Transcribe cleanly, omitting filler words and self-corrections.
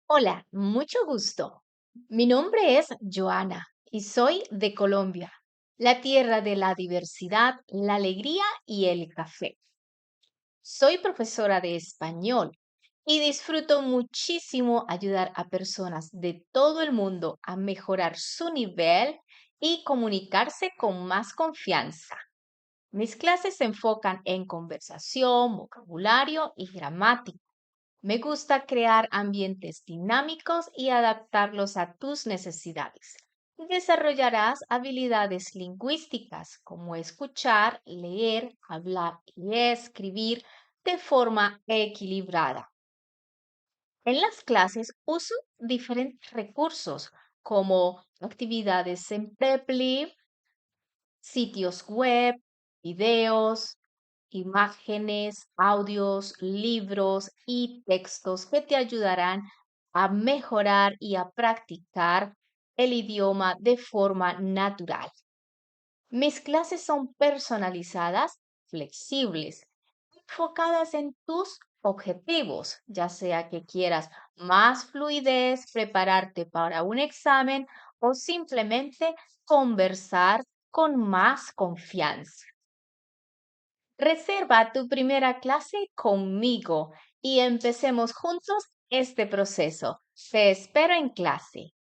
Hola, mucho gusto. Mi nombre es Joana y soy de Colombia, la tierra de la diversidad, la alegría y el café. Soy profesora de español y disfruto muchísimo ayudar a personas de todo el mundo a mejorar su nivel y comunicarse con más confianza. Mis clases se enfocan en conversación, vocabulario y gramática. Me gusta crear ambientes dinámicos y adaptarlos a tus necesidades. Desarrollarás habilidades lingüísticas como escuchar, leer, hablar y escribir de forma equilibrada. En las clases uso diferentes recursos como actividades en Preply, sitios web, videos, imágenes, audios, libros y textos que te ayudarán a mejorar y a practicar el idioma de forma natural. Mis clases son personalizadas, flexibles, enfocadas en tus objetivos, ya sea que quieras más fluidez, prepararte para un examen o simplemente conversar con más confianza. Reserva tu primera clase conmigo y empecemos juntos este proceso. Te espero en clase.